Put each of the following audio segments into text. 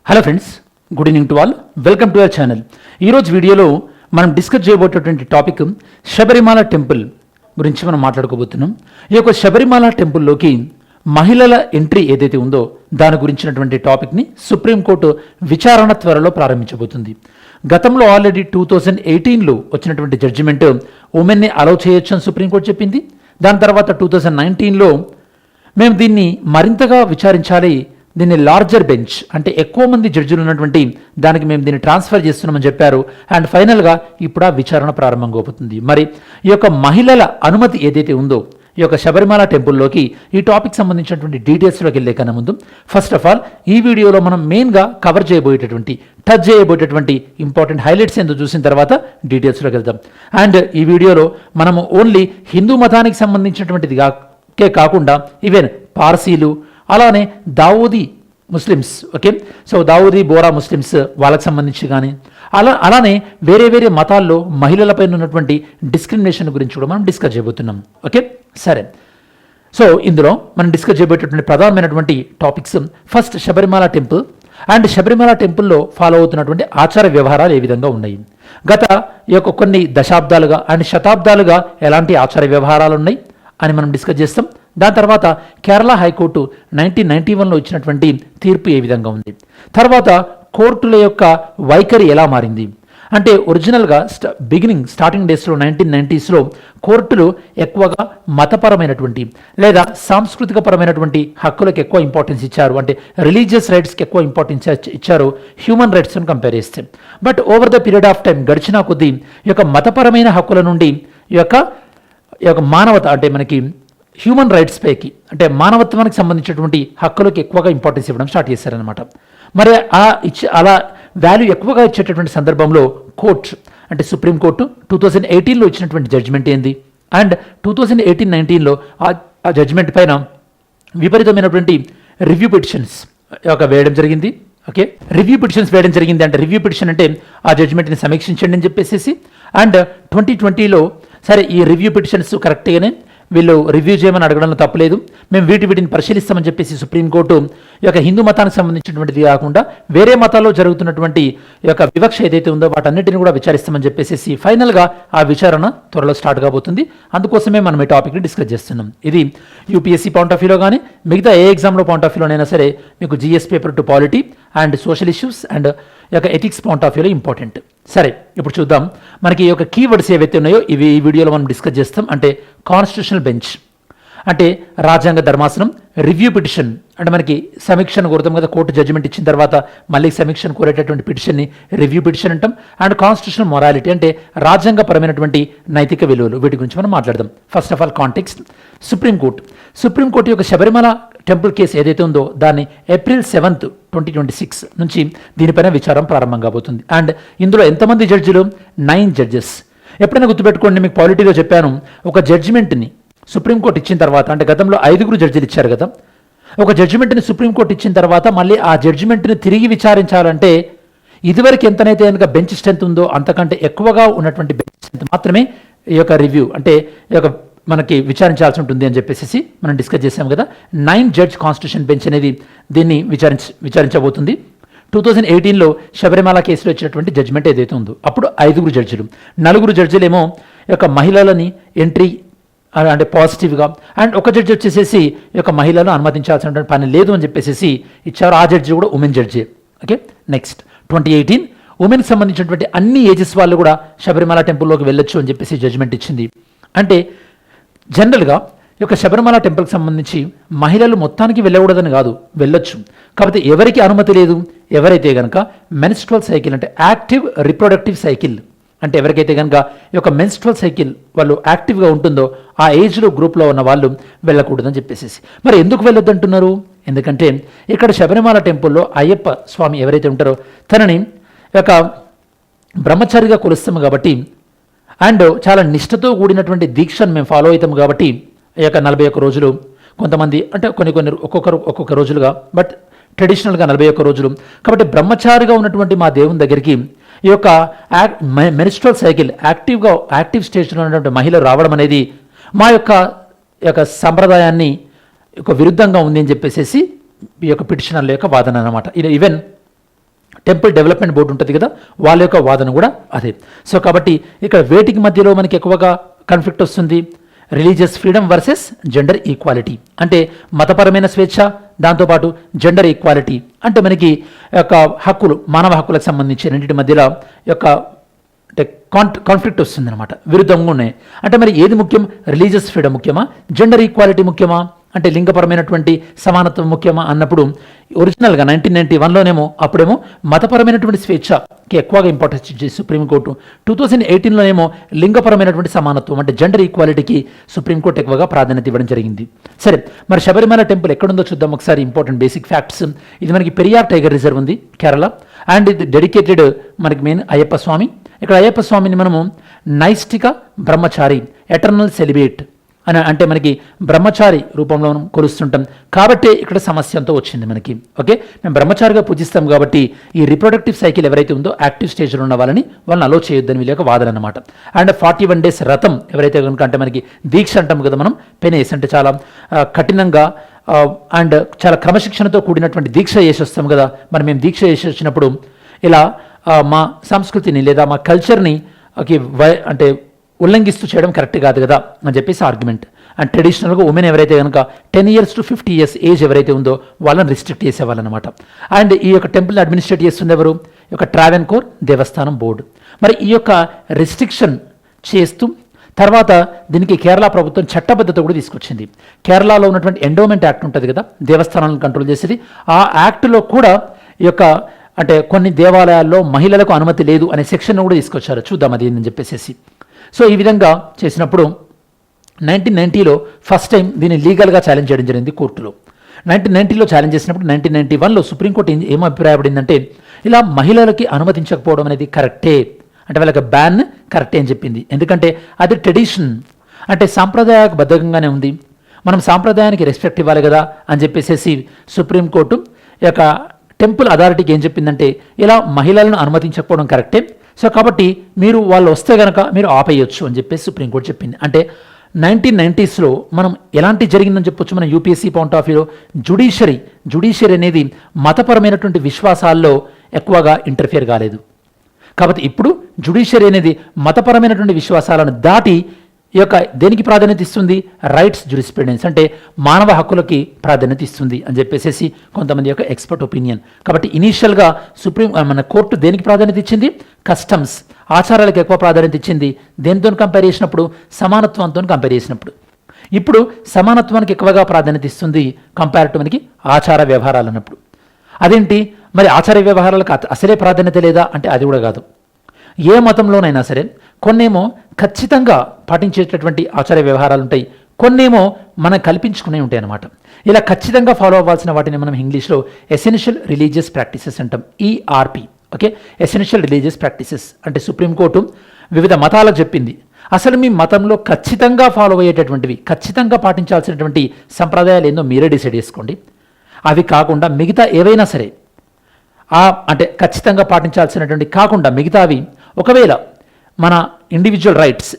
Hello friends, good evening to all. Welcome to our channel. ఈరోజు వీడియోలో మనం discuss చేయబోయేటటువంటి topic Sabarimala temple గురించి మనం మాట్లాడుకోబోతున్నాం. ఈ యొక్క శబరిమల టెంపుల్లోకి మహిళల ఎంట్రీ ఏదైతే ఉందో దాని గురించినటువంటి టాపిక్ని సుప్రీంకోర్టు విచారణ త్వరలో ప్రారంభించబోతుంది. గతంలో ఆల్రెడీ 2018లో వచ్చినటువంటి జడ్జిమెంట్ ఉమెన్ని అలౌ చేయొచ్చు అని సుప్రీంకోర్టు చెప్పింది. దాని తర్వాత 2019లో మేము దీన్ని మరింతగా విచారించాలి, దీన్ని లార్జర్ బెంచ్ అంటే ఎక్కువ మంది జడ్జిలు ఉన్నటువంటి దానికి మేము దీన్ని ట్రాన్స్ఫర్ చేస్తున్నామని చెప్పారు. అండ్ ఫైనల్గా ఇప్పుడు ఆ విచారణ ప్రారంభం కాబోతుంది. మరి ఈ యొక్క మహిళల అనుమతి ఏదైతే ఉందో ఈ యొక్క శబరిమల టెంపుల్లోకి ఈ టాపిక్ సంబంధించినటువంటి డీటెయిల్స్లోకి వెళ్ళే కన్నా ముందు ఫస్ట్ ఆఫ్ ఆల్ ఈ వీడియోలో మనం మెయిన్గా కవర్ చేయబోయేటటువంటి టచ్ చేయబోయేటటువంటి ఇంపార్టెంట్ హైలైట్స్ ఏందో చూసిన తర్వాత డీటెయిల్స్లోకి వెళ్దాం. అండ్ ఈ వీడియోలో మనము ఓన్లీ హిందూ మతానికి సంబంధించినటువంటిది కాకుండా ఈవెన్ పార్సీలు అలానే Dawoodi Muslims, okay, so Dawoodi Bohra Muslims వాళ్ళకి సంబంధించి కానీ అలానే వేరే వేరే మతాల్లో మహిళలపైన ఉన్నటువంటి డిస్క్రిమినేషన్ గురించి కూడా మనం డిస్కస్ చేయబోతున్నాం. ఓకే, సరే. సో ఇందులో మనం డిస్కస్ చేయబోయేటటువంటి ప్రధానమైనటువంటి topics first Sabarimala temple and Sabarimala టెంపుల్లో ఫాలో అవుతున్నటువంటి ఆచార వ్యవహారాలు ఏ విధంగా ఉన్నాయి, గత ఈ యొక్క కొన్ని దశాబ్దాలుగా అండ్ శతాబ్దాలుగా ఎలాంటి ఆచార వ్యవహారాలు ఉన్నాయి అని మనం డిస్కస్ చేస్తాం. దాని తర్వాత కేరళ హైకోర్టు 1991లో ఇచ్చినటువంటి తీర్పు ఏ విధంగా ఉంది, తర్వాత కోర్టుల యొక్క వైఖరి ఎలా మారింది. అంటే ఒరిజినల్గా స్టార్టింగ్ డేస్లో 1990స్లో కోర్టులు ఎక్కువగా మతపరమైనటువంటి లేదా సాంస్కృతిక పరమైనటువంటి హక్కులకు ఎక్కువ ఇంపార్టెన్స్ ఇచ్చారు, అంటే రిలీజియస్ రైట్స్కి ఎక్కువ ఇంపార్టెన్స్ ఇచ్చారు హ్యూమన్ రైట్స్ని కంపేర్ చేస్తే. But over the period of time గడిచిన కొద్దీ ఈ యొక్క మతపరమైన హక్కుల నుండి ఈ యొక్క మానవత అంటే మనకి హ్యూమన్ రైట్స్ పైకి అంటే మానవత్వానికి సంబంధించినటువంటి హక్కులకు ఎక్కువగా ఇంపార్టెన్స్ ఇవ్వడం స్టార్ట్ చేశారనమాట. మరి అలా వాల్యూ ఎక్కువగా ఇచ్చేటటువంటి సందర్భంలో కోర్టు అంటే సుప్రీంకోర్టు 2018లో ఇచ్చినటువంటి జడ్జిమెంట్ ఏంది అండ్ 2018-19లో ఆ జడ్జిమెంట్ పైన విపరీతమైనటువంటి రివ్యూ పిటిషన్స్ వేయడం జరిగింది. ఓకే, రివ్యూ పిటిషన్స్ వేయడం జరిగింది. అంటే రివ్యూ పిటిషన్ అంటే ఆ జడ్జిమెంట్ని సమీక్షించండి అని చెప్పేసి. అండ్ 2020లో సరే ఈ రివ్యూ పిటిషన్స్ కరెక్ట్గానే వీళ్ళు రివ్యూ చేయమని అడగడంలో తప్పలేదు, మేము వీటిని పరిశీలిస్తామని చెప్పేసి సుప్రీంకోర్టు ఈ యొక్క హిందూ మతానికి సంబంధించినటువంటిది కాకుండా వేరే మతాల్లో జరుగుతున్నటువంటి ఈ యొక్క వివక్ష ఏదైతే ఉందో వాటన్నిటిని కూడా విచారిస్తామని చెప్పేసి ఫైనల్గా ఆ విచారణ త్వరలో స్టార్ట్ కాబోతుంది. అందుకోసమే మనం ఈ టాపిక్ని డిస్కస్ చేస్తున్నాం. ఇది యూపీఎస్సీ పాయింట్ ఆఫ్ వ్యూలో కానీ మిగతా ఏ ఎగ్జామ్లో పాయింట్ ఆఫ్ వ్యూలోనైనా సరే మీకు GS paper to polity and social issues and ఈ యొక్క ఎథిక్స్ పాయింట్ ఆఫ్ వ్యూలో ఇంపార్టెంట్. సరే, ఇప్పుడు చూద్దాం మనకి ఈ యొక్క కీవర్డ్స్ ఏవైతే ఉన్నాయో ఇవి ఈ వీడియోలో మనం డిస్కస్ చేస్తాం. అంటే కాన్స్టిట్యూషనల్ బెంచ్ అంటే రాజ్యాంగ ధర్మాసనం, రివ్యూ పిటిషన్ అంటే మనకి సమీక్షను కోరుతాం కదా, కోర్టు జడ్జిమెంట్ ఇచ్చిన తర్వాత మళ్ళీ సమీక్షను కోరేటటువంటి పిటిషన్ని రివ్యూ పిటిషన్ అంటాం. అండ్ కాన్స్టిట్యూషనల్ మొరాలిటీ అంటే రాజ్యాంగపరమైనటువంటి నైతిక విలువలు, వీటి గురించి మనం మాట్లాడదాం. First of all context. Supreme court యొక్క శబరిమల టెంపుల్ కేసు ఏదైతే ఉందో దాన్ని April 7th, 2026 నుంచి దీనిపైన విచారం ప్రారంభం కాబోతుంది. అండ్ ఇందులో ఎంతమంది జడ్జిలు? 9 జడ్జెస్. ఎప్పుడైనా గుర్తుపెట్టుకోండి, మీకు పాలిటీలో చెప్పాను, ఒక జడ్జిమెంట్ని సుప్రీంకోర్టు ఇచ్చిన తర్వాత అంటే గతంలో 5 జడ్జిలు ఇచ్చారు కదా, ఒక జడ్జిమెంట్ని సుప్రీంకోర్టు ఇచ్చిన తర్వాత మళ్ళీ ఆ జడ్జిమెంట్ని తిరిగి విచారించాలంటే ఇదివరకు ఎంతనైతే కనుక బెంచ్ స్ట్రెంత్ ఉందో అంతకంటే ఎక్కువగా ఉన్నటువంటి బెంచ్ స్ట్రెంత్ మాత్రమే ఈ యొక్క రివ్యూ అంటే ఈ యొక్క మనకి విచారించాల్సి ఉంటుంది అని చెప్పేసి మనం డిస్కస్ చేసాం కదా. 9 జడ్జ్ కాన్స్టిట్యూషన్ బెంచ్ అనేది దీన్ని విచారించబోతుంది. 2018లో శబరిమల కేసులో ఇచ్చినటువంటి జడ్జిమెంట్ ఏదైతే ఉందో అప్పుడు 5 జడ్జిలు, 4 జడ్జిలేమో ఈ యొక్క మహిళలని ఎంట్రీ అంటే పాజిటివ్గా అండ్ ఒక జడ్జి వచ్చేసేసి ఈ యొక్క మహిళలను అనుమతించాల్సిన పని లేదు అని చెప్పేసి ఇచ్చారు. ఆ జడ్జి కూడా ఉమెన్ జడ్జి. ఓకే, నెక్స్ట్ 2018 ఉమెన్కి సంబంధించినటువంటి అన్ని ఏజెస్ వాళ్ళు కూడా శబరిమల టెంపుల్లోకి వెళ్ళొచ్చు అని చెప్పేసి జడ్జిమెంట్ ఇచ్చింది. అంటే జనరల్గా ఈ యొక్క శబరిమల టెంపుల్కి సంబంధించి మహిళలు మొత్తానికి వెళ్ళకూడదని కాదు, వెళ్ళొచ్చు. కాకపోతే ఎవరికి అనుమతి లేదు, ఎవరైతే కనుక మెన్స్ట్రువల్ సైకిల్ అంటే యాక్టివ్ రిప్రొడక్టివ్ సైకిల్ అంటే ఎవరికైతే కనుక ఈ యొక్క మెన్స్ట్రువల్ సైకిల్ వాళ్ళు యాక్టివ్గా ఉంటుందో ఆ ఏజ్లో గ్రూప్లో ఉన్న వాళ్ళు వెళ్ళకూడదని చెప్పేసి. మరి ఎందుకు వెళ్ళొద్దు అంటున్నారు? ఎందుకంటే ఇక్కడ శబరిమల టెంపుల్లో అయ్యప్ప స్వామి ఎవరైతే ఉంటారో తనని యొక్క బ్రహ్మచారిగా కొలుస్తాము కాబట్టి అండ్ చాలా నిష్ఠతో కూడినటువంటి దీక్షను మేము ఫాలో అవుతాము కాబట్టి ఈ యొక్క 41 రోజులు, కొంతమంది అంటే కొన్ని ఒక్కొక్క రోజులుగా, బట్ ట్రెడిషనల్గా 41 రోజులు. కాబట్టి బ్రహ్మచారిగా ఉన్నటువంటి మా దేవుని దగ్గరికి ఈ యొక్క మెన్స్ట్రువల్ సైకిల్ యాక్టివ్ స్టేజ్లో ఉన్నటువంటి మహిళలు రావడం అనేది మా యొక్క సంప్రదాయాన్ని విరుద్ధంగా ఉంది అని చెప్పేసి ఈ యొక్క పిటిషనర్ల యొక్క వాదన అన్నమాట. ఈవెన్ టెంపుల్ డెవలప్మెంట్ బోర్డు ఉంటుంది కదా, వాళ్ళ యొక్క వాదన కూడా అదే. సో కాబట్టి ఇక్కడ వేటికి మధ్యలో మనకి ఎక్కువగా కాన్ఫ్లిక్ట్ వస్తుంది, religious freedom versus gender equality. అంటే మతపరమైన స్వేచ్ఛ, దాంతోపాటు జెండర్ ఈక్వాలిటీ అంటే మనకి యొక్క హక్కులు, మానవ హక్కులకు సంబంధించి రెండింటి మధ్యలో యొక్క అంటే కాన్ఫ్లిక్ట్ వస్తుందన్నమాట, విరుద్ధంగా ఉన్నాయి. అంటే మరి ఏది ముఖ్యం, రిలీజియస్ ఫ్రీడమ్ ముఖ్యమా, జెండర్ ఈక్వాలిటీ ముఖ్యమా, అంటే లింగపరమైనటువంటి సమానత్వం ముఖ్యమా అన్నప్పుడు ఒరిజినల్గా 1991లోనేమో అప్పుడేమో మతపరమైనటువంటి స్వేచ్ఛకి ఎక్కువగా ఇంపార్టెన్స్ ఇచ్చేసి సుప్రీంకోర్టు, 2018లోనేమో లింగపరమైనటువంటి సమానత్వం అంటే జెండర్ ఈక్వాలిటీకి సుప్రీంకోర్టు ఎక్కువగా ప్రాధాన్యత ఇవ్వడం జరిగింది. సరే, మరి శబరిమల టెంపుల్ ఎక్కడుందో చూద్దాం ఒకసారి. Important basic facts. ఇది మనకి పెరియార్ టైగర్ రిజర్వ్ ఉంది కేరళ, అండ్ ఇది డెడికేటెడ్ మనకి మెయిన్ అయ్యప్ప స్వామి. ఇక్కడ అయ్యప్ప స్వామిని మనము నైష్టిక బ్రహ్మచారి, ఎటర్నల్ సెలిబ్రేట్ అని అంటే మనకి బ్రహ్మచారి రూపంలో మనం కొలుస్తుంటాం కాబట్టి ఇక్కడ సమస్య అంతా వచ్చింది మనకి. ఓకే, మేము బ్రహ్మచారిగా పూజిస్తాం కాబట్టి ఈ రిప్రొడక్టివ్ సైకిల్ ఎవరైతే ఉందో యాక్టివ్ స్టేజ్లో ఉన్న వాళ్ళని అలో చేయొద్దని వీళ్ళ యొక్క వాదన అనమాట. అండ్ 41 days రథం ఎవరైతే కనుక అంటే మనకి దీక్ష అంటాం కదా మనం, పెనేస్ అంటే చాలా కఠినంగా అండ్ చాలా క్రమశిక్షణతో కూడినటువంటి దీక్ష చేసి వస్తాం కదా. మరి మేము దీక్ష చేసి వచ్చినప్పుడు ఇలా మా సంస్కృతిని లేదా మా కల్చర్ని అంటే ఉల్లంఘిస్తూ చేయడం కరెక్ట్ కాదు కదా అని చెప్పేసి ఆర్గ్యుమెంట్. అండ్ ట్రెడిషనల్గా ఉమెన్ ఎవరైతే కనుక 10 years to 50 years ఏజ్ ఎవరైతే ఉందో వాళ్ళని రిస్ట్రిక్ట్ చేసేవాళ్ళనమాట. అండ్ ఈ యొక్క టెంపుల్ని అడ్మినిస్ట్రేట్ చేస్తుంది ఎవరు, ఈ యొక్క ట్రావెన్కోర్ దేవస్థానం బోర్డు. మరి ఈ యొక్క రిస్ట్రిక్షన్ చేస్తూ తర్వాత దీనికి కేరళ ప్రభుత్వం చట్టబద్ధత కూడా తీసుకొచ్చింది. కేరళలో ఉన్నటువంటి ఎండోమెంట్ యాక్ట్ ఉంటుంది కదా, దేవస్థానాలను కంట్రోల్ చేసేది, ఆ యాక్ట్లో కూడా ఈ యొక్క అంటే కొన్ని దేవాలయాల్లో మహిళలకు అనుమతి లేదు అనే సెక్షన్ కూడా తీసుకొచ్చారు. చూద్దాం అది ఏందని చెప్పేసి. సో ఈ విధంగా చేసినప్పుడు 1990లో ఫస్ట్ టైం దీన్ని లీగల్గా ఛాలెంజ్ చేయడం జరిగింది కోర్టులో. 1990లో ఛాలెంజ్ చేసినప్పుడు 1991లో సుప్రీంకోర్టు ఏం అభిప్రాయపడిందంటే ఇలా మహిళలకి అనుమతించకపోవడం అనేది కరెక్టే, అంటే వాళ్ళకి బ్యాన్ కరెక్టే అని చెప్పింది. ఎందుకంటే అది ట్రెడిషన్, అంటే సాంప్రదాయబద్ధంగానే ఉంది, మనం సాంప్రదాయానికి రెస్పెక్ట్ ఇవ్వాలి కదా అని చెప్పేసి సుప్రీంకోర్టు యొక్క టెంపుల్ అథారిటీకి ఏం చెప్పిందంటే ఇలా మహిళలను అనుమతించకపోవడం కరెక్టే, సో కాబట్టి మీరు వాళ్ళు వస్తే కనుక మీరు ఆపేయొచ్చు అని చెప్పేసి సుప్రీంకోర్టు చెప్పింది. అంటే 1990స్లో మనం ఎలాంటి జరిగిందని చెప్పొచ్చు మన యూపీఎస్సీ పాయింట్ ఆఫ్ వ్యూలో, జుడిషియరీ అనేది మతపరమైనటువంటి విశ్వాసాల్లో ఎక్కువగా ఇంటర్ఫియర్ కాలేదు. కాబట్టి ఇప్పుడు జుడిషియరీ అనేది మతపరమైనటువంటి విశ్వాసాలను దాటి ఈ యొక్క దేనికి ప్రాధాన్యత ఇస్తుంది, రైట్స్ జూరిస్ప్రుడెన్స్ అంటే మానవ హక్కులకి ప్రాధాన్యత ఇస్తుంది అని చెప్పేసి కొంతమంది యొక్క ఎక్స్పర్ట్ ఒపీనియన్. కాబట్టి ఇనీషియల్గా మన కోర్టు దేనికి ప్రాధాన్యత ఇచ్చింది, కస్టమ్స్ ఆచారాలకు ఎక్కువ ప్రాధాన్యత ఇచ్చింది. దేనితో కంపేర్ చేసినప్పుడు, సమానత్వంతో కంపేర్ చేసినప్పుడు. ఇప్పుడు సమానత్వానికి ఎక్కువగా ప్రాధాన్యత ఇస్తుంది కంపేర్ టు మనకి ఆచార వ్యవహారాలు అన్నప్పుడు. అదేంటి మరి ఆచార వ్యవహారాలకు అసలే ప్రాధాన్యత లేదా అంటే అది కూడా కాదు. ఏ మతంలోనైనా సరే కొన్నేమో ఖచ్చితంగా పాటించేటటువంటి ఆచార వ్యవహారాలు ఉంటాయి, కొన్నేమో మనం కల్పించుకునే ఉంటాయి అన్నమాట. ఇలా ఖచ్చితంగా ఫాలో అవ్వాల్సిన వాటిని మనం ఇంగ్లీష్లో ఎసెన్షియల్ రిలీజియస్ ప్రాక్టీసెస్ అంటాం, ERP. Okay, essential religious practices అంటే సుప్రీంకోర్టు వివిధ మతాలకు చెప్పింది అసలు మీ మతంలో ఖచ్చితంగా ఫాలో అయ్యేటటువంటివి, ఖచ్చితంగా పాటించాల్సినటువంటి సంప్రదాయాలు ఏందో మీరే డిసైడ్ చేసుకోండి. అవి కాకుండా మిగతా ఏవైనా సరే అంటే ఖచ్చితంగా పాటించాల్సినటువంటి కాకుండా మిగతావి ఒకవేళ మన ఇండివిజువల్ రైట్స్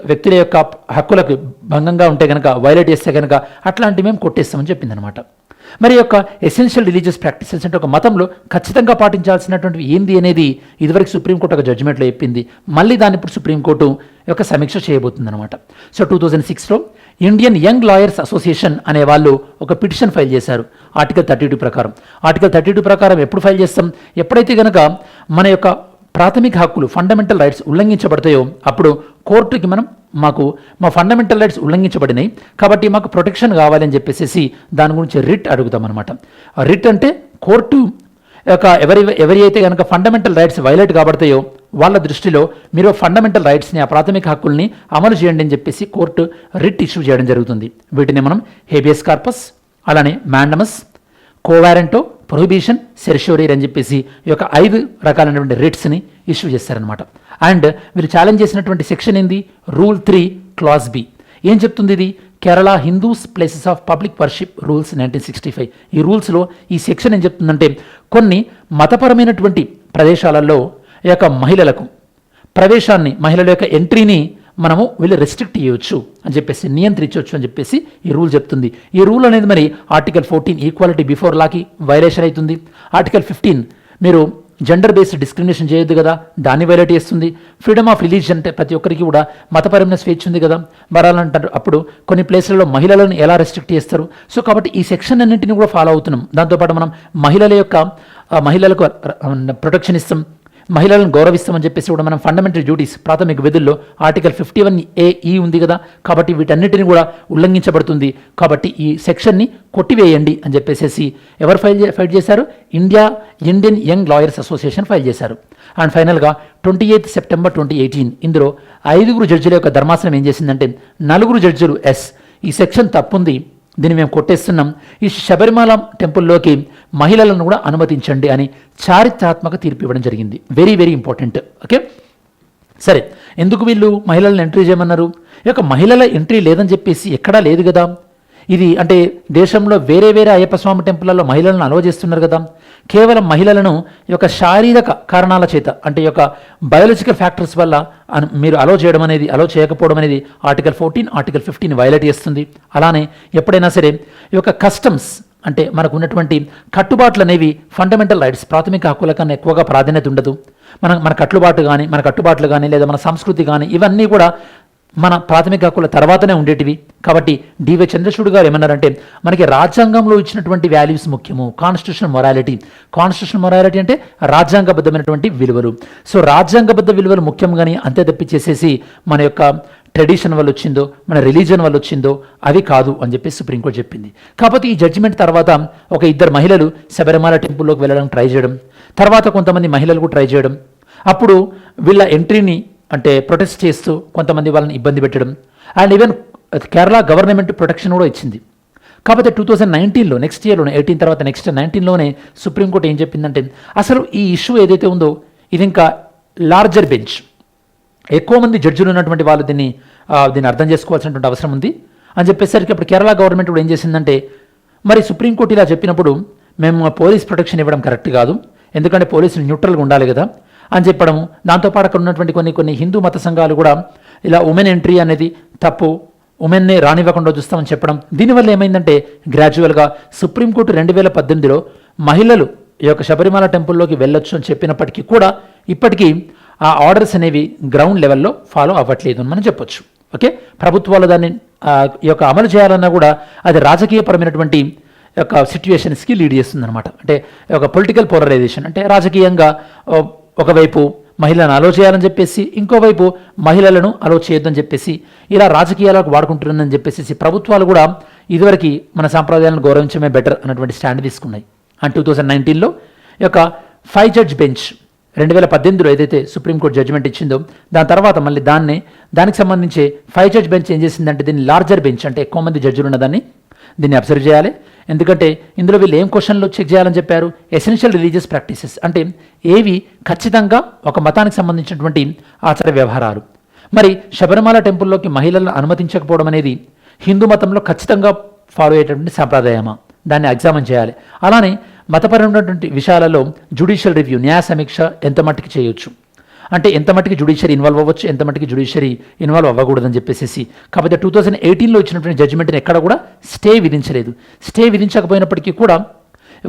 వ్యక్తుల యొక్క హక్కులకు భంగంగా ఉంటే కనుక, వైలేట్ చేస్తే కనుక అట్లాంటివి మేము కొట్టేస్తామని చెప్పింది అనమాట. మరి యొక్క ఎసెన్షియల్ రిలీజియస్ ప్రాక్టీసెస్ అంటే ఒక మతంలో ఖచ్చితంగా పాటించాల్సినటువంటివి ఏంది అనేది ఇదివరకు సుప్రీంకోర్టు ఒక జడ్జిమెంట్లో చెప్పింది. మళ్ళీ దాన్ని ఇప్పుడు సుప్రీంకోర్టు యొక్క సమీక్ష చేయబోతుంది అనమాట. సో 2006లో ఇండియన్ యంగ్ లాయర్స్ అసోసియేషన్ అనే వాళ్ళు ఒక పిటిషన్ ఫైల్ చేశారు ఆర్టికల్ 32 ప్రకారం. ఆర్టికల్ 32 ప్రకారం ఎప్పుడు ఫైల్ చేస్తాం, ఎప్పుడైతే కనుక మన యొక్క ప్రాథమిక హక్కులు ఫండమెంటల్ రైట్స్ ఉల్లంఘించబడతాయో అప్పుడు కోర్టుకి మా ఫండమెంటల్ రైట్స్ ఉల్లంఘించబడినాయి కాబట్టి మాకు ప్రొటెక్షన్ కావాలని చెప్పేసి దాని గురించి రిట్ అడుగుతాం అనమాట. రిట్ అంటే కోర్టు యొక్క ఎవరి అయితే కనుక ఫండమెంటల్ రైట్స్ వైలేట్ కాబడతాయో వాళ్ళ దృష్టిలో మీరు ఫండమెంటల్ రైట్స్ని, ఆ ప్రాథమిక హక్కుల్ని అమలు చేయండి అని చెప్పేసి కోర్టు రిట్ ఇష్యూ చేయడం జరుగుతుంది. వీటిని మనం హేబియస్ కార్పస్, అలానే మ్యాండమస్, కోవారెంటో, ప్రొహిబిషన్, సెర్షోరియర్ అని చెప్పేసి ఈ యొక్క 5 రకాలైనటువంటి రిట్స్ని ఇష్యూ చేస్తారనమాట. అండ్ వీళ్ళు ఛాలెంజ్ చేసినటువంటి సెక్షన్ ఏంది, రూల్ 3 క్లాజ్ బి. ఏం చెప్తుంది ఇది, Kerala Hindus places of public worship rules 1965. ఈ రూల్స్లో ఈ సెక్షన్ ఏం చెప్తుందంటే కొన్ని మతపరమైనటువంటి ప్రదేశాలలో ఈ యొక్క మహిళలకు ప్రవేశాన్ని, మహిళల యొక్క ఎంట్రీని మనము వీళ్ళు రెస్ట్రిక్ట్ చేయవచ్చు అని చెప్పేసి, నియంత్రించవచ్చు అని చెప్పేసి ఈ రూల్ చెప్తుంది. ఈ రూల్ అనేది మరి ఆర్టికల్ 14 ఈక్వాలిటీ బిఫోర్ లాకి వైలేషన్ అవుతుంది. ఆర్టికల్ 15 మీరు జెండర్ బేస్డ్ డిస్క్రిమినేషన్ చేయొద్దు కదా, దాన్ని వైలేట్ చేస్తుంది. ఫ్రీడమ్ ఆఫ్ రిలీజియన్ అంటే ప్రతి ఒక్కరికి కూడా మతపరమైన స్వేచ్ఛ ఉంది కదా, మరాలంటారు. అప్పుడు కొన్ని ప్లేస్లలో మహిళలను ఎలా రెస్ట్రిక్ట్ చేస్తారు? సో కాబట్టి ఈ సెక్షన్ అన్నింటినీ కూడా ఫాలో అవుతున్నాం. దాంతోపాటు మనం మహిళలకు ప్రొటెక్షన్ ఇస్తాం, మహిళలను గౌరవిస్తామని చెప్పేసి కూడా మనం ఫండమెంటల్ డ్యూటీస్ ప్రాథమిక విధుల్లో ఆర్టికల్ 51A ఉంది కదా, కాబట్టి వీటన్నిటిని కూడా ఉల్లంఘించబడుతుంది. కాబట్టి ఈ సెక్షన్ని కొట్టివేయండి అని చెప్పేసి ఎవరు ఫైట్ చేశారు? Indian young lawyers association file చేశారు. అండ్ ఫైనల్గా 28 సెప్టెంబర్ 2018 ఇందులో 5 జడ్జిల యొక్క ధర్మాసనం ఏం చేసిందంటే 4 జడ్జిలు ఈ సెక్షన్ తప్పుంది, దీన్ని మేము కొట్టేస్తున్నాం, ఈ శబరిమల టెంపుల్లోకి మహిళలను కూడా అనుమతించండి అని చారిత్రాత్మక తీర్పు ఇవ్వడం జరిగింది. Very very important. ఓకే, సరే, ఎందుకు వీళ్ళు మహిళలను ఎంట్రీ చేయమన్నారు? ఈ యొక్క మహిళల ఎంట్రీ లేదని చెప్పేసి ఎక్కడా లేదు కదా. ఇది అంటే దేశంలో వేరే అయ్యప్ప స్వామి టెంపుల్లో మహిళలను అలవ చేస్తున్నారు కదా. కేవలం మహిళలను ఈ యొక్క శారీరక కారణాల చేత అంటే ఈ యొక్క బయాలజికల్ ఫ్యాక్టర్స్ వల్ల మీరు అలో చేయకపోవడం అనేది ఆర్టికల్ 14, ఆర్టికల్ 15 వైలేట్ చేస్తుంది. అలానే ఎప్పుడైనా సరే ఈ యొక్క కస్టమ్స్ అంటే మనకు ఉన్నటువంటి కట్టుబాట్లు అనేవి ఫండమెంటల్ రైట్స్ ప్రాథమిక హక్కుల కన్నా ఎక్కువగా ప్రాధాన్యత ఉండదు. మన కట్టుబాట్లు కానీ లేదా మన సంస్కృతి కానీ ఇవన్నీ కూడా మన ప్రాథమిక హక్కుల తర్వాతనే ఉండేటివి. కాబట్టి డివై చంద్రచూడ్ గారు ఏమన్నారంటే మనకి రాజ్యాంగంలో ఇచ్చినటువంటి వాల్యూస్ ముఖ్యము, కాన్స్టిట్యూషనల్ మొరాలిటీ అంటే రాజ్యాంగబద్ధమైనటువంటి విలువలు. సో రాజ్యాంగబద్ధ విలువలు ముఖ్యం కానీ అంతే తప్పించేసేసి మన యొక్క ట్రెడిషన్ వల్ల వచ్చిందో మన రిలీజన్ వల్ల వచ్చిందో అవి కాదు అని చెప్పి సుప్రీంకోర్టు చెప్పింది. కాకపోతే ఈ జడ్జిమెంట్ తర్వాత ఒక 2 మహిళలు శబరిమల టెంపుల్లోకి వెళ్ళడం ట్రై చేయడం, తర్వాత కొంతమంది మహిళలు ట్రై చేయడం, అప్పుడు వీళ్ళ ఎంట్రీని అంటే ప్రొటెస్ట్ చేస్తూ కొంతమంది వాళ్ళని ఇబ్బంది పెట్టడం, and even Kerala government protection కూడా ఇచ్చింది. కాకపోతే 2019లో నెక్స్ట్ ఇయర్లోనే 18 తర్వాత నెక్స్ట్ 19లోనే సుప్రీంకోర్టు ఏం చెప్పిందంటే అసలు ఈ ఇష్యూ ఏదైతే ఉందో ఇది ఇంకా లార్జర్ బెంచ్, ఎక్కువ మంది జడ్జిలు ఉన్నటువంటి వాళ్ళు దీన్ని అర్థం చేసుకోవాల్సినటువంటి అవసరం ఉంది అని చెప్పేసరికి అప్పుడు కేరళ గవర్నమెంట్ కూడా ఏం చేసిందంటే మరి సుప్రీంకోర్టు ఇలా చెప్పినప్పుడు మేము పోలీస్ ప్రొటెక్షన్ ఇవ్వడం కరెక్ట్ కాదు, ఎందుకంటే పోలీసులు న్యూట్రల్గా ఉండాలి కదా అని చెప్పడము. దాంతోపాటు అక్కడ ఉన్నటువంటి కొన్ని హిందూ మత సంఘాలు కూడా ఇలా ఉమెన్ ఎంట్రీ అనేది తప్పు, ఉమెన్నే రానివ్వకుండా చూస్తామని చెప్పడం. దీనివల్ల ఏమైందంటే గ్రాడ్యువల్గా సుప్రీంకోర్టు 2018లో మహిళలు ఈ యొక్క శబరిమల టెంపుల్లోకి వెళ్ళొచ్చు అని చెప్పినప్పటికీ కూడా ఇప్పటికీ ఆ ఆర్డర్స్ అనేవి గ్రౌండ్ లెవెల్లో ఫాలో అవ్వట్లేదు అని మనం చెప్పొచ్చు. ఓకే, ప్రభుత్వాలు దాన్ని ఈ యొక్క అమలు చేయాలన్నా కూడా అది రాజకీయపరమైనటువంటి యొక్క సిచ్యువేషన్స్కి లీడ్ చేస్తుంది అనమాట. అంటే ఒక పొలిటికల్ పోలరైజేషన్ అంటే రాజకీయంగా ఒకవైపు మహిళలను అలో చేయాలని చెప్పేసి ఇంకోవైపు మహిళలను అలో చేయొద్దని చెప్పేసి ఇలా రాజకీయాలకు వాడుకుంటున్నారని చెప్పేసి ప్రభుత్వాలు కూడా ఇదివరకు మన సాంప్రదాయాలను గౌరవించడమే బెటర్ అన్నటువంటి స్టాండ్ తీసుకున్నాయి. అండ్ 2019లో ఈ యొక్క 5 జడ్జ్ బెంచ్ 2018లో ఏదైతే సుప్రీంకోర్టు జడ్జిమెంట్ ఇచ్చిందో దాని తర్వాత మళ్ళీ దానికి సంబంధించి 5 జడ్జ్ బెంచ్ ఏం చేసిందంటే దీన్ని లార్జర్ బెంచ్ అంటే ఎక్కువ మంది జడ్జిలు ఉన్నదాన్ని దీన్ని అబ్జర్వ్ చేయాలి. ఎందుకంటే ఇందులో వీళ్ళు ఏం క్వశ్చన్లు చెక్ చేయాలని చెప్పారు? ఎసెన్షియల్ రిలీజియస్ ప్రాక్టీసెస్ అంటే ఏవి ఖచ్చితంగా ఒక మతానికి సంబంధించినటువంటి ఆచార వ్యవహారాలు. మరి శబరిమల టెంపుల్లోకి మహిళలను అనుమతించకపోవడం అనేది హిందూ మతంలో ఖచ్చితంగా ఫాలో అయ్యేటటువంటి సంప్రదాయమా, దాన్ని ఎగ్జామిన్ చేయాలి. అలానే మతపరమైనటువంటి విషయాలలో జ్యుడిషియల్ రివ్యూ న్యాయ సమీక్ష ఎంత మట్టికి చేయొచ్చు, అంటే ఎంత మట్టికి జ్యుడిషియరీ ఇన్వాల్వ్ అవ్వచ్చు, ఎంత మట్టికి జ్యుడిషియరీ ఇన్వాల్వ్ అవ్వకూడదని చెప్పేసి. కాకపోతే 2018లో ఇచ్చినటువంటి జడ్జిమెంట్ని ఎక్కడ కూడా స్టే విధించలేదు. స్టే విధించకపోయినప్పటికీ కూడా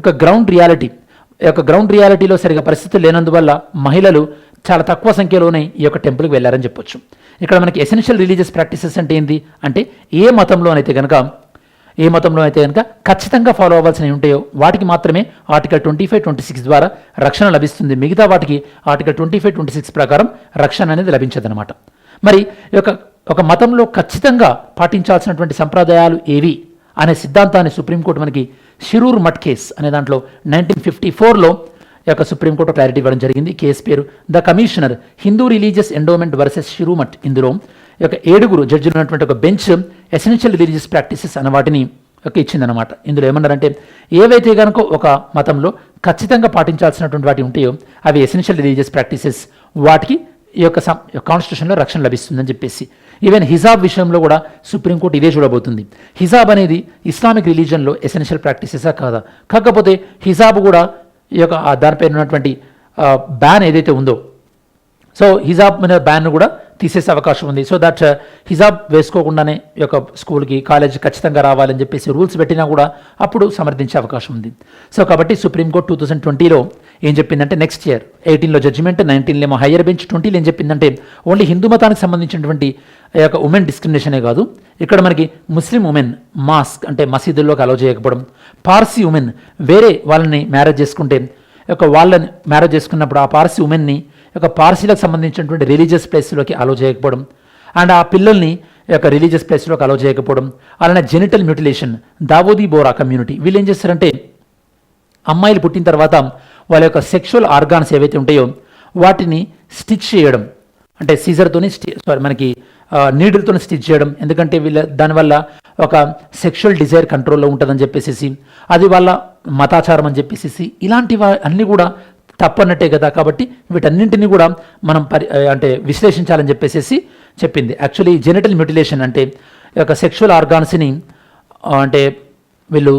ఒక గ్రౌండ్ రియాలిటీలో సరిగా పరిస్థితులు లేనందువల్ల మహిళలు చాలా తక్కువ సంఖ్యలోనే ఈ యొక్క టెంపుల్కి వెళ్ళారని చెప్పొచ్చు. ఇక్కడ మనకి ఎసెన్షియల్ రిలీజియస్ ప్రాక్టీసెస్ అంటే ఏంటి అంటే ఏ మతంలో అయితే కనుక ఖచ్చితంగా ఫాలో అవ్వాల్సినవి ఉంటాయో వాటికి మాత్రమే ఆర్టికల్ 25, 26 ద్వారా రక్షణ లభిస్తుంది. మిగతా వాటికి ఆర్టికల్ 25, 26 ప్రకారం రక్షణ అనేది లభించదనమాట. మరి ఒక మతంలో ఖచ్చితంగా పాటించాల్సినటువంటి సంప్రదాయాలు ఏవి అనే సిద్ధాంతాన్ని సుప్రీంకోర్టు మనకి షిరూర్ మఠ్ కేస్ అనే దాంట్లో 1954లో యొక్క సుప్రీంకోర్టు క్లారిటీ ఇవ్వడం జరిగింది. కేసు పేరు the commissioner Hindu religious endowment versus Shirur Math. ఇందులో యొక్క 7 జడ్జిలు ఉన్నటువంటి ఒక బెంచ్ ఎసెన్షియల్ రిలీజియస్ ప్రాక్టీసెస్ అన్న వాటిని ఇచ్చిందనమాట. ఇందులో ఏమన్నారంటే ఏవైతే కనుక ఒక మతంలో ఖచ్చితంగా పాటించాల్సినటువంటి వాటి ఉంటాయో అవి ఎసెన్షియల్ రిలీజియస్ ప్రాక్టీసెస్, వాటికి ఈ యొక్క కాన్స్టిట్యూషన్లో రక్షణ లభిస్తుందని చెప్పేసి. ఈవెన్ హిజాబ్ విషయంలో కూడా సుప్రీంకోర్టు ఇదే చూడబోతుంది. హిజాబ్ అనేది ఇస్లామిక్ రిలీజన్లో ఎసెన్షియల్ ప్రాక్టీసెసా కాదా, కాకపోతే హిజాబ్ కూడా ఈ యొక్క దానిపైన ఉన్నటువంటి బ్యాన్ ఏదైతే ఉందో, సో హిజాబ్ మీద బ్యాన్ కూడా తీసేసే అవకాశం ఉంది. సో దట్ హిజాబ్ వేసుకోకుండానే ఈ యొక్క స్కూల్కి కాలేజ్ ఖచ్చితంగా రావాలని చెప్పేసి రూల్స్ పెట్టినా కూడా అప్పుడు సమర్థించే అవకాశం ఉంది. సో కాబట్టి సుప్రీంకోర్టు 2020లో ఏం చెప్పిందంటే నెక్స్ట్ ఇయర్ 18లో జడ్జిమెంట్, 19లో ఏమో హయ్యర్ బెంచ్, 20లో ఏం చెప్పిందంటే ఓన్లీ హిందూ మతానికి సంబంధించినటువంటి ఈ యొక్క ఉమెన్ డిస్క్రిమినేషనే కాదు, ఇక్కడ మనకి ముస్లిం ఉమెన్ మాస్క్ అంటే మసీదుల్లోకి అలౌ చేయకపోవడం, పార్సీ ఉమెన్ వేరే వాళ్ళని మ్యారేజ్ చేసుకుంటే వాళ్ళని మ్యారేజ్ చేసుకున్నప్పుడు ఆ పార్సీ ఉమెన్ని పార్సీలకు సంబంధించినటువంటి రిలీజియస్ ప్లేస్లోకి అలౌ చేయకపోవడం, అండ్ ఆ పిల్లల్ని రిలీజియస్ ప్లేస్లోకి అలౌ చేయకపోవడం, అలానే జెనిటల్ మ్యూటిలేషన్, దావోదీ బోరా కమ్యూనిటీ వీళ్ళు ఏం చేస్తారంటే అమ్మాయిలు పుట్టిన తర్వాత వాళ్ళ యొక్క సెక్షువల్ ఆర్గాన్స్ ఏవైతే ఉంటాయో వాటిని స్టిచ్ చేయడం, అంటే సీజర్తోని మనకి నీడిల్తో స్టిచ్ చేయడం, ఎందుకంటే దానివల్ల ఒక సెక్షువల్ డిజైర్ కంట్రోల్లో ఉంటుందని చెప్పేసి, అది వాళ్ళ మతాచారం అని చెప్పేసి, ఇలాంటివి అన్నీ కూడా తప్పన్నట్టే కదా. కాబట్టి వీటన్నింటినీ కూడా మనం అంటే విశ్లేషించాలని చెప్పేసి చెప్పింది. యాక్చువల్లీ జెనిటల్ మ్యూటిలేషన్ అంటే సెక్షువల్ ఆర్గాన్స్ని అంటే వీళ్ళు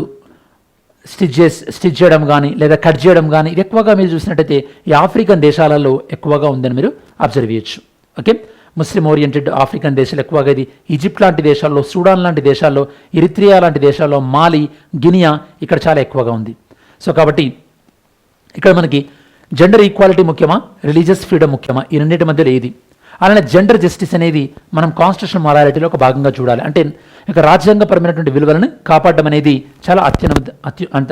స్టిచ్ చేయడం కానీ లేదా కట్ చేయడం కానీ ఇది ఎక్కువగా మీరు చూసినట్టయితే ఈ ఆఫ్రికన్ దేశాలలో ఎక్కువగా ఉందని మీరు అబ్జర్వ్ చేయొచ్చు. ఓకే, ముస్లిం ఓరియంటెడ్ ఆఫ్రికన్ దేశాలు ఎక్కువగా ఇది ఈజిప్ట్ లాంటి దేశాల్లో, సూడాన్ లాంటి దేశాల్లో, ఎరిత్రియా లాంటి దేశాల్లో, మాలి, గినియా ఇక్కడ చాలా ఎక్కువగా ఉంది. సో కాబట్టి ఇక్కడ మనకి జెండర్ ఈక్వాలిటీ ముఖ్యమా, రిలీజియస్ ఫ్రీడమ్ ముఖ్యమా, ఈ రెండింటి మధ్యలో ఏది? అలానే జెండర్ జస్టిస్ అనేది మనం కాన్స్టిట్యూషన్ మొరాలిటీలో ఒక భాగంగా చూడాలి. అంటే ఇక రాజ్యాంగపరమైనటువంటి విలువలను కాపాడడం అనేది చాలా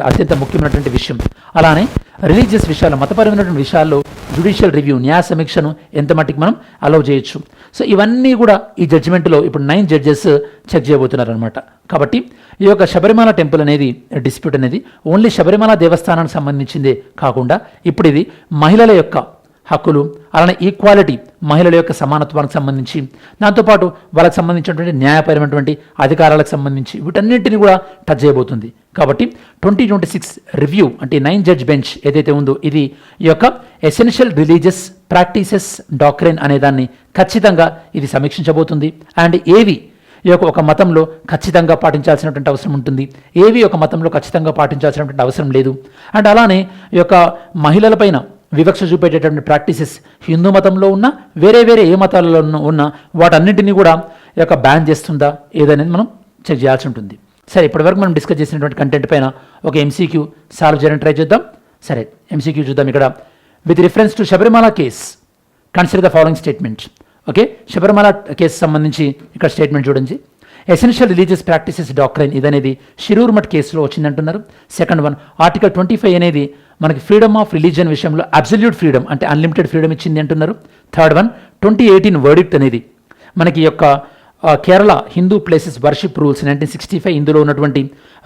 అత్యంత ముఖ్యమైనటువంటి విషయం. అలానే రిలీజియస్ విషయాలు, మతపరమైనటువంటి విషయాల్లో జ్యుడిషియల్ రివ్యూ, న్యాయ సమీక్షను ఎంత మట్టికి మనం అలౌ చేయొచ్చు. సో ఇవన్నీ కూడా ఈ జడ్జిమెంట్లో ఇప్పుడు 9 జడ్జెస్ చెక్ చేయబోతున్నారు అనమాట. కాబట్టి ఈ యొక్క శబరిమల టెంపుల్ అనేది డిస్ప్యూట్ అనేది ఓన్లీ శబరిమల దేవస్థానానికి సంబంధించిందే కాకుండా ఇప్పుడు ఇది మహిళల యొక్క హక్కులు, అలానే ఈక్వాలిటీ, మహిళల యొక్క సమానత్వానికి సంబంధించి, దాంతోపాటు వాళ్ళకి సంబంధించినటువంటి న్యాయపరమైనటువంటి అధికారాలకు సంబంధించి వీటన్నింటినీ కూడా టచ్ చేయబోతుంది. కాబట్టి 2026 రివ్యూ అంటే 9 జడ్జ్ బెంచ్ ఏదైతే ఉందో ఇది ఈ యొక్క ఎసెన్షియల్ రిలీజియస్ ప్రాక్టీసెస్ డాక్ట్రైన్ అనే దాన్ని ఖచ్చితంగా ఇది సమీక్షించబోతుంది. అండ్ ఏవి ఈ యొక్క ఒక మతంలో ఖచ్చితంగా పాటించాల్సినటువంటి అవసరం ఉంటుంది, ఏవి ఒక మతంలో ఖచ్చితంగా పాటించాల్సినటువంటి అవసరం లేదు. అండ్ అలానే ఈ యొక్క మహిళలపైన వివక్ష చూపేటటువంటి ప్రాక్టీసెస్ హిందూ మతంలో ఉన్న వేరే ఏ మతాలలో ఉన్న వాటన్నింటినీ కూడా ఈ యొక్క బ్యాన్ చేస్తుందా ఏదనేది మనం చెక్ చేయాల్సి ఉంటుంది. సరే, ఇప్పటివరకు మనం డిస్కస్ చేసినటువంటి కంటెంట్ పైన ఒక MCQ సాల్వ్ చేయడానికి ట్రై చేద్దాం. సరే, MCQ చూద్దాం. ఇక్కడ with reference to Sabarimala case consider the following statement. Okay, Sabarimala case సంబంధించి ఇక్కడ స్టేట్మెంట్ చూడండి. ఎసెన్షియల్ రిలీజియస్ ప్రాక్టీసెస్ డాక్ట్రైన్ ఇదనేది షిరూర్ మఠ్ కేసులో వచ్చిందంటున్నారు. సెకండ్ వన్, ఆర్టికల్ 25 అనేది మనకి ఫ్రీడమ్ ఆఫ్ రిలీజియన్ విషయంలో అబ్సల్యూట్ ఫ్రీడమ్ అంటే అన్లిమిటెడ్ ఫ్రీడమ్ ఇచ్చింది అంటున్నారు. థర్డ్ వన్, 2018 వర్డిక్ట్ అనేది మనకి యొక్క Kerala Hindu places worship rules 1965 ఇందులో ఉన్నటువంటి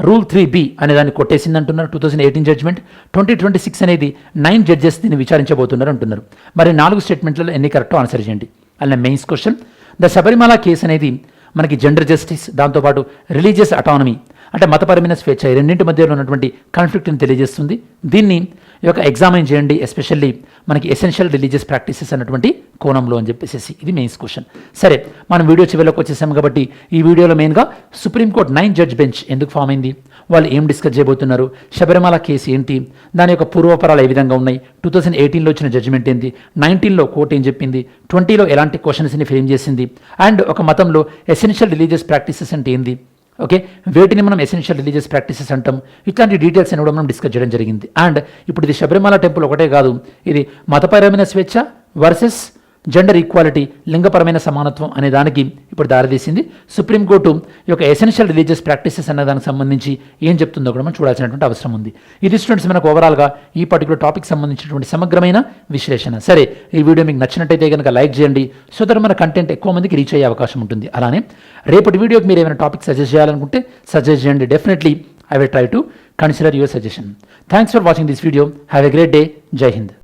రూల్ 3B అనే దాన్ని కొట్టేసింది అంటున్నారు. 2018 జడ్జ్మెంట్. 2026 అనేది 9 జడ్జెస్ దీన్ని విచారించబోతున్నారు అంటున్నారు. మరి 4 స్టేట్మెంట్లలో ఎన్ని కరెక్టో ఆన్సర్ చేయండి. అలా mains question, the Sabarimala case అనేది మనకి జెండర్ జస్టిస్, దాంతోపాటు రిలీజియస్ అటానమీ అంటే మతపరమైన స్వేచ్ఛ ఈ రెండింటి మధ్యలో ఉన్నటువంటి కాన్ఫ్లిక్ట్ని తెలియజేస్తుంది. దీన్ని ఈ యొక్క ఎగ్జామిన్ చేయండి, ఎస్పెషల్లీ మనకి ఎసెన్షియల్ రిలీజియస్ ప్రాక్టీసెస్ అన్నటువంటి కోణంలో అని చెప్పేసి ఇది మెయిన్స్ క్వశ్చన్. సరే, మనం వీడియో చివరిలోకి వచ్చేసాం కాబట్టి ఈ వీడియోలో మెయిన్గా సుప్రీంకోర్టు 9 జడ్జ్ బెంచ్ ఎందుకు ఫామ్ అయింది, వాళ్ళు ఏం డిస్కస్ చేయబోతున్నారు, శబరిమల కేసు ఏంటి, దాని యొక్క పూర్వపరాలు ఏ విధంగా ఉన్నాయి, 2018లో వచ్చిన జడ్జిమెంట్ ఏంటి, 19లో కోర్టు ఏం చెప్పింది, 20లో ఎలాంటి క్వశ్చన్స్ని ఫ్రేమ్ చేసింది, అండ్ ఒక మతంలో ఎసెన్షియల్ రిలీజియస్ ప్రాక్టీసెస్ అంటే ఏంది, ఓకే, వేటిని మనం ఎసెన్షియల్ రిలీజియస్ ప్రాక్టీసెస్ అంటాం, ఇట్లాంటి డీటెయిల్స్ అని కూడా మనం డిస్కస్ చేయడం జరిగింది. అండ్ ఇప్పుడు ఇది శబరిమల టెంపుల్ ఒకటే కాదు, ఇది మతపరమైన స్వేచ్ఛ వర్సెస్ జెండర్ ఈక్వాలిటీ, లింగపరమైన సమానత్వం అనే దానికి ఇప్పుడు దారితీసింది. సుప్రీంకోర్టు ఈ యొక్క ఎసెన్షియల్ రిలీజియస్ ప్రాక్టీసెస్ అనే దానికి సంబంధించి ఏం చెప్తుందో కూడా మనం చూడాల్సినటువంటి అవసరం ఉంది. ఇది స్టూడెంట్స్ మనకు ఓవరాల్గా ఈ పర్టికులర్ టాపిక్ సంబంధించినటువంటి సమగ్రమైన విశ్లేషణ. సరే, ఈ వీడియో మీకు నచ్చినట్టయితే కనుక లైక్ చేయండి, సో దట్ మన కంటెంట్ ఎక్కువ మందికి రీచ్ అయ్యే అవకాశం ఉంటుంది. అలానే రేపటి వీడియోకి మీరు ఏమైనా టాపిక్ సజెస్ట్ చేయాలనుకుంటే సజెస్ట్ చేయండి. Definitely I will try to consider your suggestion. Thanks for watching this video. Have a great day. Jai Hind.